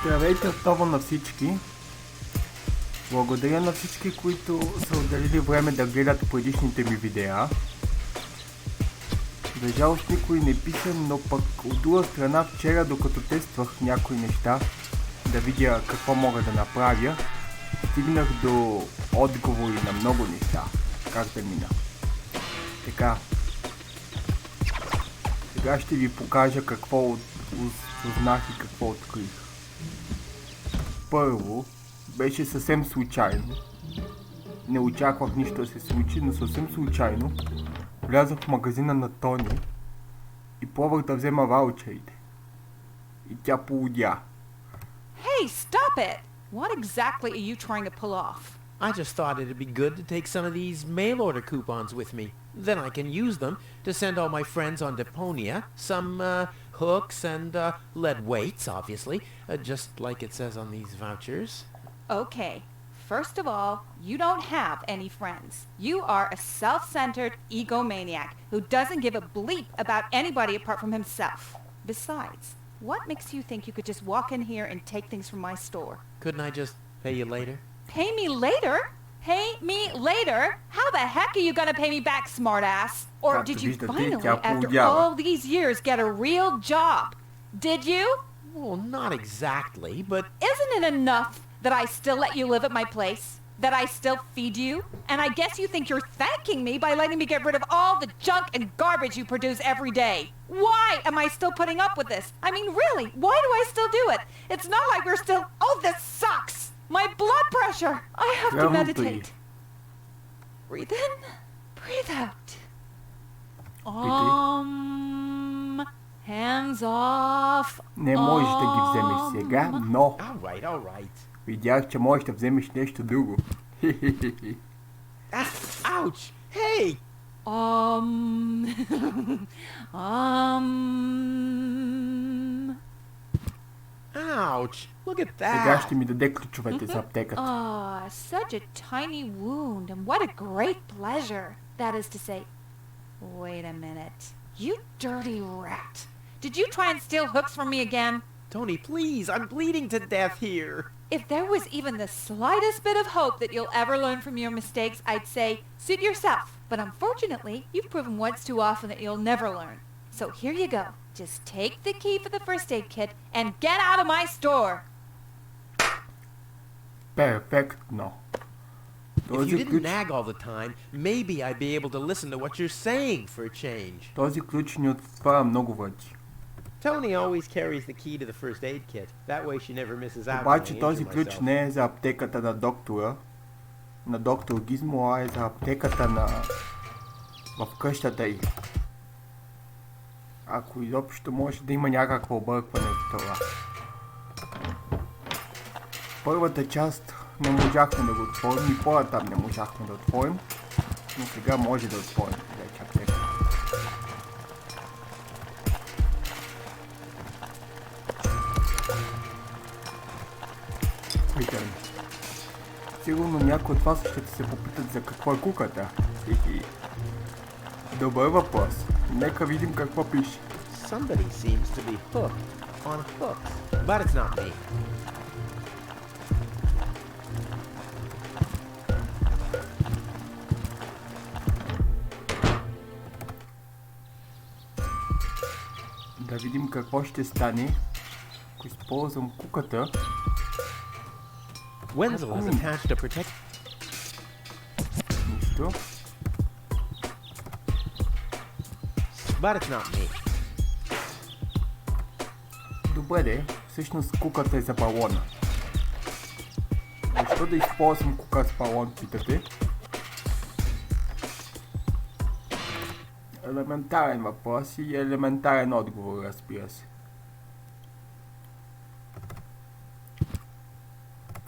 Здравейте отново на всички. Благодаря на всички, които са отделили време да гледат предишните ми видеа. За жалост никой не пише, но пък от друга страна вчера, докато тествах някои неща, да видя какво мога да направя, стигнах до отговори на много неща, как да мина. Така, сега ще ви покажа какво узнах и какво открих. Първо, беше съвсем случайно. Не очаквах нищо да се случи, но съвсем случайно влязох в магазина на Тони и пробвах да взема ваучерите. И тя полудя. Hey, stop it! What exactly are you trying to pull off? I just thought it'd be good to take some of these mail order coupons with me. Then I can use them to send all my friends on Deponia some hooks and lead weights, obviously, just like it says on these vouchers. Okay, first of all, you don't have any friends. You are a self-centered egomaniac who doesn't give a bleep about anybody apart from himself. Besides, what makes you think you could just walk in here and take things from my store? Couldn't I just pay you later? Pay me later? Pay me later? How the heck are you gonna pay me back, smartass? Or did you finally, after all these years, get a real job? Did you? Well, not exactly, but... Isn't it enough that I still let you live at my place? That I still feed you? And I guess you think you're thanking me by letting me get rid of all the junk and garbage you produce every day. Why am I still putting up with this? I mean, really, why do I still do it? It's not like we're still... Oh, this sucks! My blood pressure! I have to meditate. Breathe in, breathe out. Hands off. Не можеш да ги вземеш сега, но... All right. Видях, че можеш да вземеш нещо друго. Ouch! Hey! Ouch! Look at that! Сега ще ми даде ключовете за аптеката. Such a tiny wound, and what a great pleasure. That is to say, wait a minute. You dirty rat. Did you try and steal hooks from me again? Tony, please, I'm bleeding to death here. If there was even the slightest bit of hope that you'll ever learn from your mistakes, I'd say, suit yourself. But unfortunately, you've proven once too often that you'll never learn. So here you go. Just take the key for the first aid kit and get out of my store. Перфектно. If you didn't nag all the time, maybe I'd be able to listen to what you're saying for a change. Този ключ ни отваря много врати. Tony always carries the key to the first aid kit. That way she never misses out. Обаче този ключ не е за аптеката на доктора, на доктор Гизмо, а е за аптеката на... в къщата й. Ако изобщо може да има някакво объркване в това. Първата част не можахме да го отворим и по-натам не можахме да отворим, но сега може да отворим вече аптека. Питам. Сигурно някои от вас ще се попитат за какво е куката. Добър въпрос. Нека видим какво пише. Somebody seems to be hooked on hooks, but it's not me. Да видим какво ще стане, ако използвам куката. Wenzel has attached a protect. Нищо. But it's not me. Добре де, всъщност куката е за балона. Защо да използвам кука с балон, питате? Елементарен въпрос и елементарен отговор, разбира се.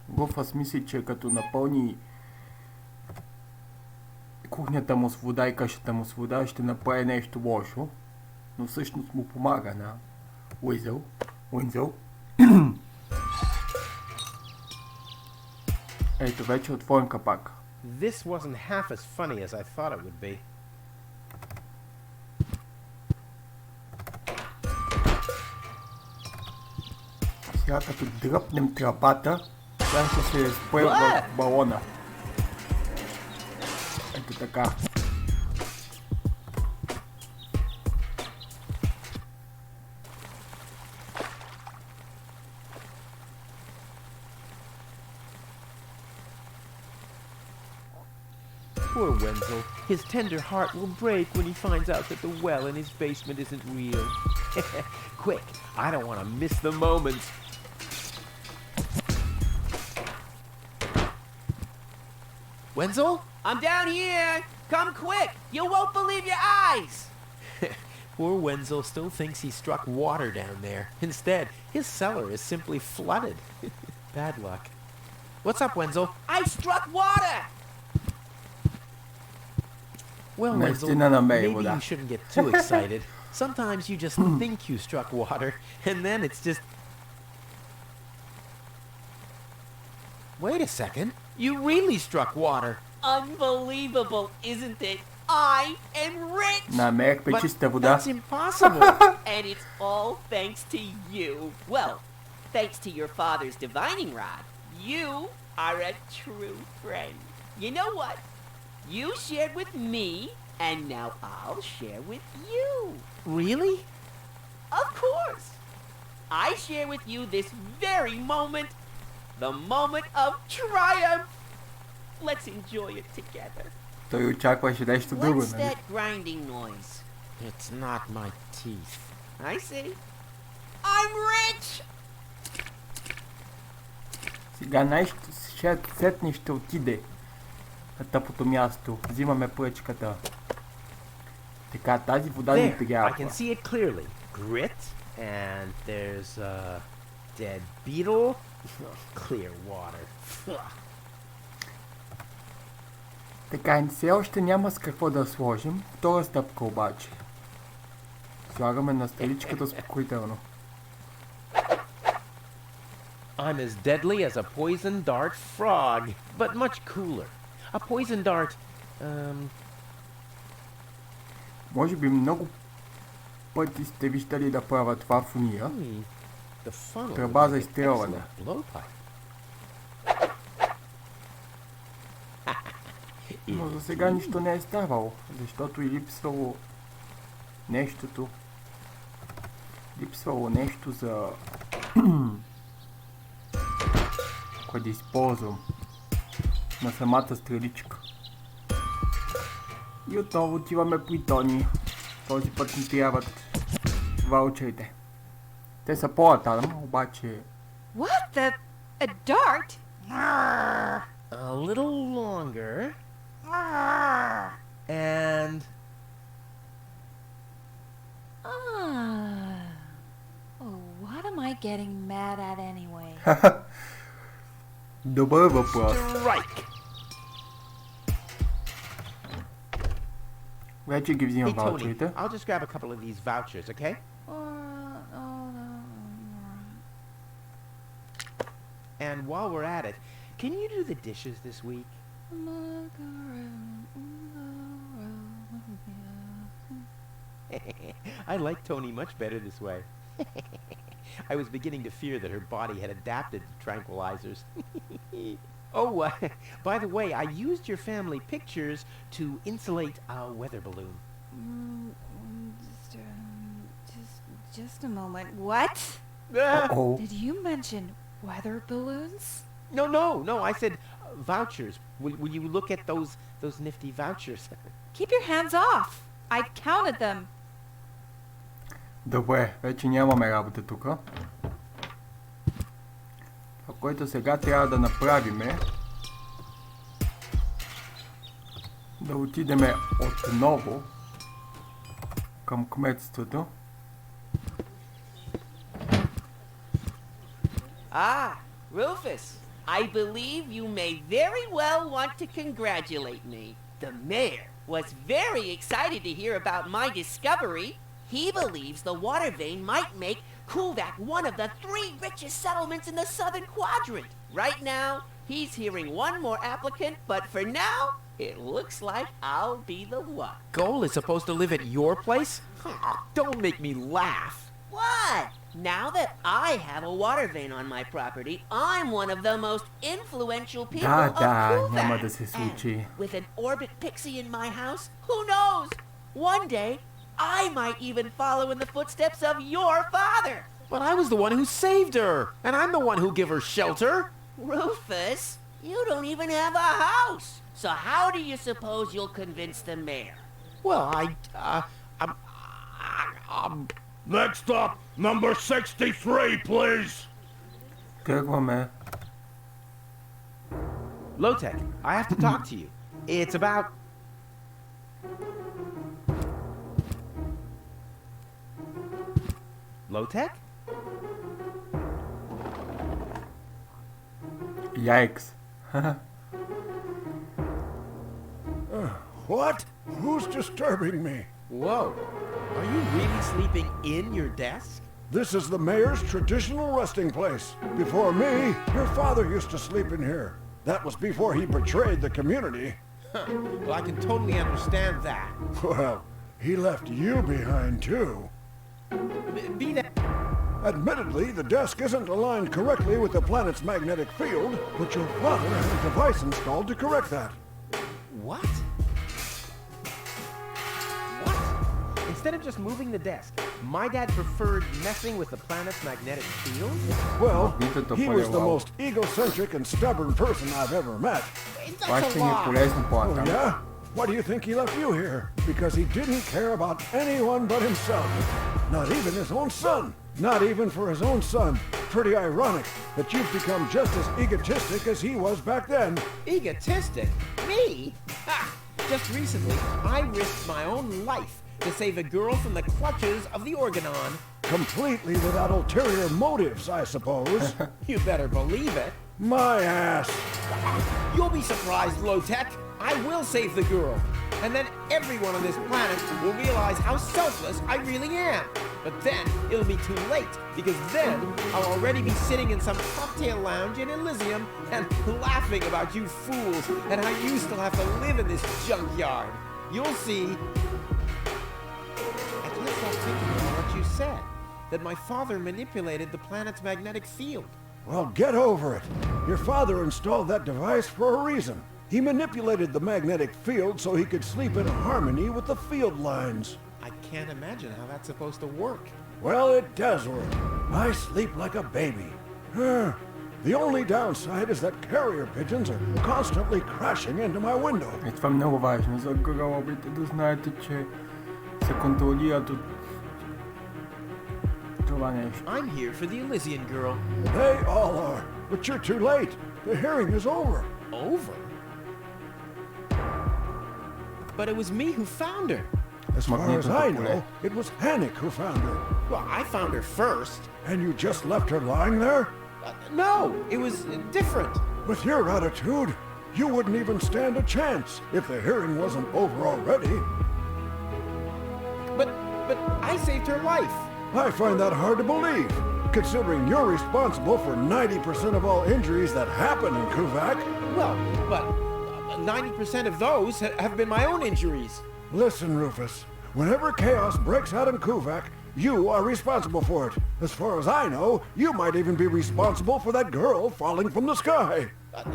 Гофас мисли, че като напълни кухнята му с вода и къщата му с вода, ще направи нещо лошо, но всъщност му помага на Уинзел. Ето вече отворен капак. This wasn't half as funny as I thought it would be. Сега като дръпнем тръбата, тя ще се спре в балона. Ето така. Poor Wenzel. His tender heart will break when he finds out that the well in his basement isn't real. Quick, I don't want to miss the moment. Wenzel? I'm down here! Come quick! You won't believe your eyes! Poor Wenzel still thinks he struck water down there. Instead, his cellar is simply flooded. Bad luck. What's up, Wenzel? I struck water! Well, Wenzel, maybe you shouldn't get too excited. Sometimes you just think you struck water, and then it's just... Wait a second. You really struck water. Unbelievable, isn't it? I am rich! Намерихме But чиста вода. that's impossible. And it's all thanks to you. Well, thanks to your father's divining rod. You are a true friend. You know what? You shared with me, and now I'll share with you. Really? Of course. I share with you this very moment, the moment of triumph. Let's enjoy it together. Той очакваше нещо друго, What's нали? that grinding noise? It's not my teeth. I see. I'm rich! Сега сетне ще отиде на тъпото място. Взимаме пръчката. Така, тази вода ни There, I трябва. can see it clearly. Grit, and there's a dead beetle. Clear water. Така, все още няма с какво да сложим. Втора стъпка обаче. Слагаме на столичката спокойно. I'm as deadly as a poison dart frog, but much cooler. A poison dart, Може би много пъти сте виждали да правя това в уния. the funnel Тръба would за make an изстрелване. excellent blowpipe. Но за сега нищо не е ставало, защото и липсвало нещото. Липсвало нещо за... кое да използвам на самата стреличка. И отново отиваме при Тони. Този път ни трябват ваучерите. Те са по-нататък, обаче... What the? A dart? A little longer. And Oh, what am I getting mad at anyway? Добър въпрос. strike. Вече ги взимам Hey Tony, ваучерите. I'll just grab a couple of these vouchers, okay? And while we're at it, can you do the dishes this week? I like Tony much better this way. I was beginning to fear that her body had adapted to tranquilizers. Oh, by the way, I used your family pictures to insulate a weather balloon. Just a moment. What? Uh-oh. Did you mention weather balloons? No, I said vouchers. Will you look at those nifty vouchers? Keep your hands off. I counted them. Добре, вече нямаме работа тук. Това, което сега трябва да направим е да отидеме отново към кметството. Ah, Rufus, I believe you may very well want to congratulate me. The mayor was very excited to hear about my discovery. He believes the water vein might make Kulvak one of the 3 richest settlements in the southern quadrant. Right now, he's hearing one more applicant, but for now, it looks like I'll be the one. Goal is supposed to live at your place? Don't make me laugh. What? Now that I have a water vein on my property, I'm one of the most influential people of няма да Kuvac. се случи. And with an orbit pixie in my house, who knows? One day, I might even follow in the footsteps of your father. But I was the one who saved her, and I'm the one who gave her shelter. Rufus, you don't even have a house. So how do you suppose you'll convince the mayor? Well, Next up, number 63, please. Тръгваме. Low-Tech, I have to talk to you. It's about... Low-Tech? Yikes. What? Who's disturbing me? Whoa. Are you really sleeping in your desk? This is the mayor's traditional resting place. Before me, your father used to sleep in here. That was before he betrayed the community. Well, I can totally understand that. Well, he left you behind too. Be that... Admittedly, the desk isn't aligned correctly with the planet's magnetic field, but your father had a device installed to correct that. What? What? Instead of just moving the desk, my dad preferred messing with the planet's magnetic field? Well, Видеото he was the по-лево. most egocentric and stubborn person I've ever met. Това That's a ще ни е lie. полезно Oh, по-натам. yeah? Why do you think he left you here? Because he didn't care about anyone but himself. Not even his own son. Not even for his own son. Pretty ironic that you've become just as egotistic as he was back then. Egotistic? Me? Ha! Just recently, I risked my own life to save a girl from the clutches of the Organon. Completely without ulterior motives, I suppose. You better believe it. My ass. You'll be surprised, Low-Tech. I will save the girl. And then everyone on this planet will realize how selfless I really am. But then it'll be too late, because then I'll already be sitting in some cocktail lounge in Elysium and laughing about you fools and how you still have to live in this junkyard. You'll see. I can't stop thinking about what you said, that my father manipulated the planet's magnetic field. Well, get over it. Your father installed that device for a reason. He manipulated the magnetic field so he could sleep in harmony with the field lines. I can't imagine how that's supposed to work. Well, it does work. I sleep like a baby. The only downside is that carrier pigeons are constantly crashing into my window. И това е много важно за гробите, да знаете, че се контролират от това нещо. I'm here for the Elysian girl. They all are, but you're too late. The hearing is over. Over? But it was me who found her. As far as I know, it was Hannick who found her. Well, I found her first. And you just left her lying there? No, it was different. With your attitude, you wouldn't even stand a chance if the hearing wasn't over already. But I saved her life. I find that hard to believe, considering you're responsible for 90% of all injuries that happen in Kuvac. Well, but 90% of those have been my own injuries. Listen, Rufus, whenever chaos breaks out in Kuvac, you are responsible for it. As far as I know, you might even be responsible for that girl falling from the sky.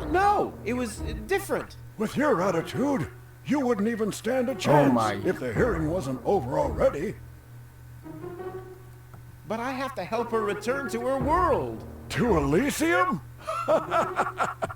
No, it was different. With your attitude, you wouldn't even stand a chance my. if the hearing wasn't over already. But I have to help her return to her world. To Elysium?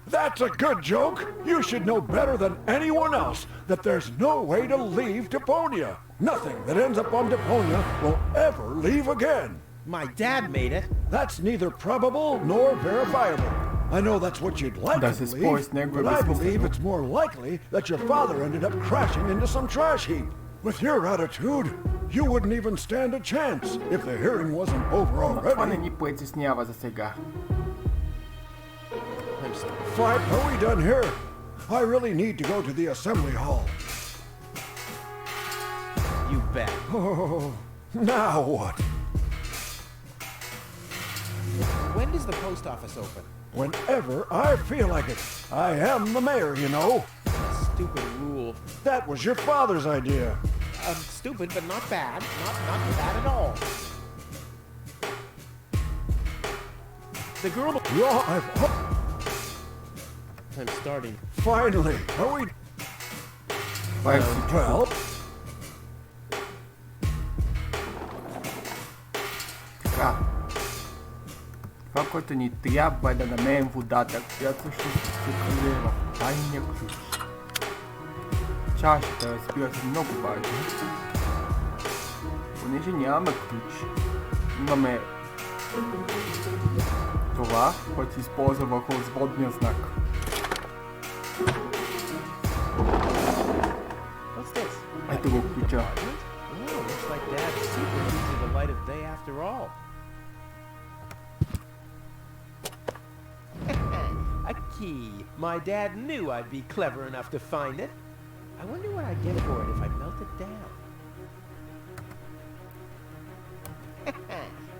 That's a good joke. You should know better than anyone else that there's no way to leave Deponia. Nothing that ends up on Deponia will ever leave again. My dad made it. That's neither probable nor verifiable. I know that's what you'd like Да to се believe, спори с него е but I believe безсмислено. it's more likely that your father ended up crashing into some trash heap. With your attitude, you wouldn't even stand a chance if the hearing wasn't over Това не already. ни притеснява за сега. I'm sorry. Fine, are we done here? I really need to go to the assembly hall. You bet. Oh, now what? When does the post office open? Whenever I feel like it. I am the mayor, you know. Stupid rule. That was your father's idea. Stupid, but not bad. Not bad at all. The girl... I'm starting. Finally, are we... Това е всичко. Well, Така. Това, което ни трябва е да намерим водата, която ще се крие в тайния ключ. Чашата, разбира се, много важно. Понеже нямаме ключ, имаме това, което се използва върху разводния знак. What's this? Ето го ключа. Oh, looks like Dad's secret into the light of day after all. A key. My dad knew I'd be clever enough to find it. I wonder what I'd get for it if I melt it down.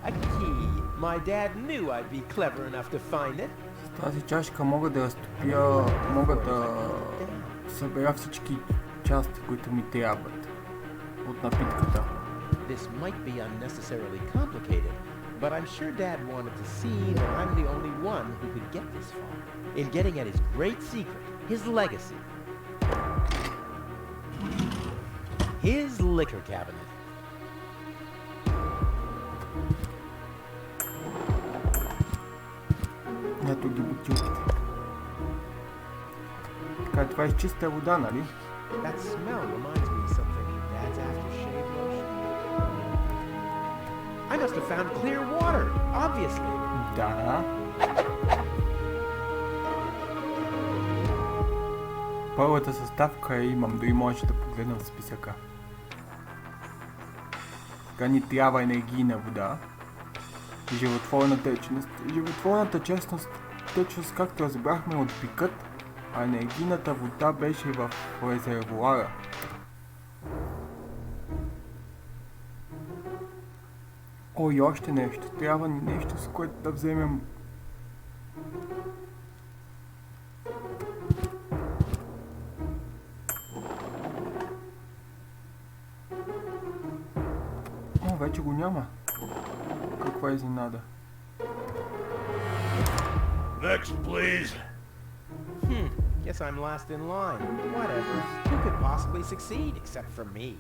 A key. My dad knew I'd be clever enough to find it. С тази чашка мога да разтопя, мога да събера всички части, които ми трябват от напитката. This might be unnecessarily complicated, but I'm sure Dad wanted to see that I'm the only one who could get this far in getting at his great secret, his legacy. His liquor cabinet. Ето ги бутилките. Така, това е чиста вода, нали? That smell reminds me of something. Dad's aftershave lotion. I must have found clear water, obviously. Да. Първата съставка имам, дори може да погледна в списъка. Сега ни трябва енергийна вода. Животворна течност. Животворната течност, както разбрахме, от пикът, а енергийната вода беше в резервоара. Ой, още нещо. Трябва ни нещо, с което да вземем... О, вече го няма. Каква изненада. next, please. Guess I'm last in line. Whatever. Who could possibly succeed except for me?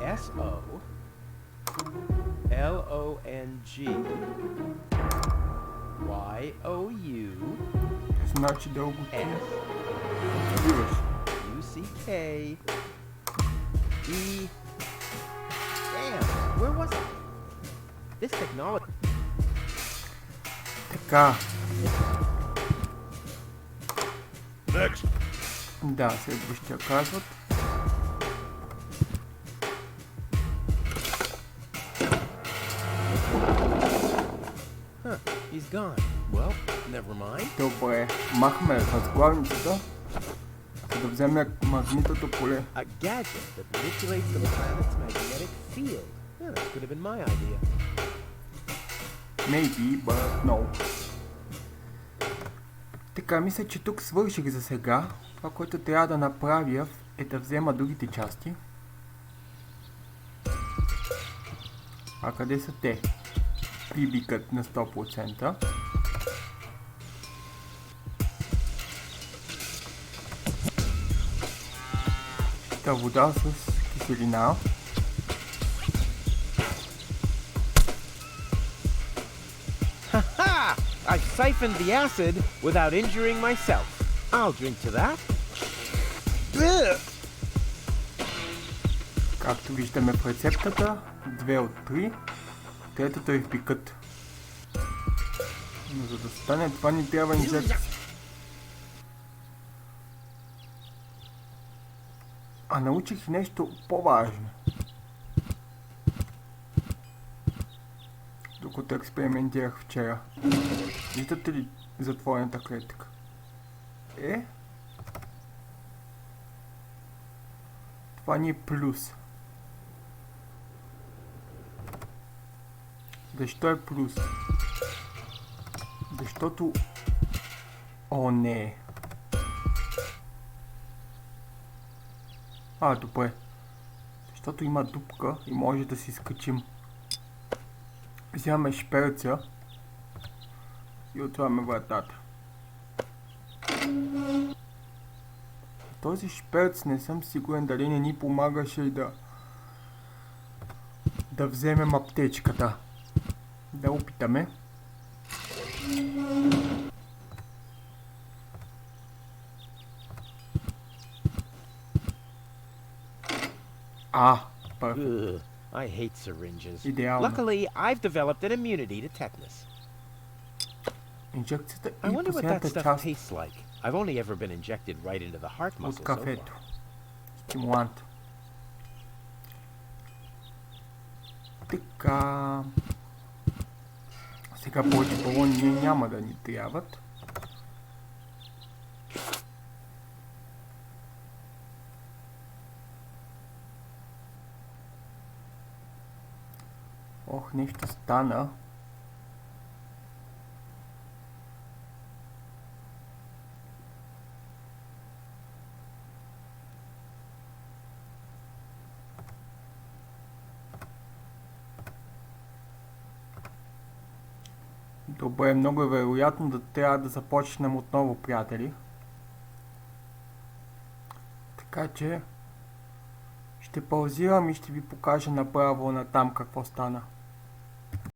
S-O-L-O-N-G-Y-O-U Значи дълго ти. F Отиваш. U-C-K E. Damn, where was I? This technology. Така. Next. Да, следващия казват. Huh, he's gone. Well, never mind. Добре, махме разглавницата, за да вземе магнитното поле. A gadget that manipulates the planet's magnetic field. Yeah, that could have been my idea. Maybe, but no. Така, мисля, че тук свърших за сега. Това, което трябва да направя, е да взема другите части. А къде са те? Прибикът на 100%. Та вода с киселина. Ha! I siphoned the acid without injuring myself. I'll drink to that. Както виждаме в рецептата, 2 от 3. Третото е в пикът. Но за да стане това ни трябва инжекция. А научих нещо по-важно. Докато експериментирах вчера. Виждате ли затворената клетка? Това ни е плюс. Защо е плюс? Защото... О, не. Добре. Защото има дупка и може да си скачим. Вземаме шперца и отваряме вратата. Този шперц не съм сигурен дали не ни помагаше и да вземем аптечката. Да опитаме. Perfect. I hate syringes. Идеално. Luckily, I've developed an immunity to tetanus. Инжекцията I и wonder what that последната stuff част tastes like. I've only ever been injected right into the heart от muscle so кафето. far. Стимулант. Така. Сега повече балони няма да ни трябват. Ох, нещо стана. Добре, много е вероятно да трябва да започнем отново, приятели. Така че ще паузирам и ще ви покажа направо на там какво стана.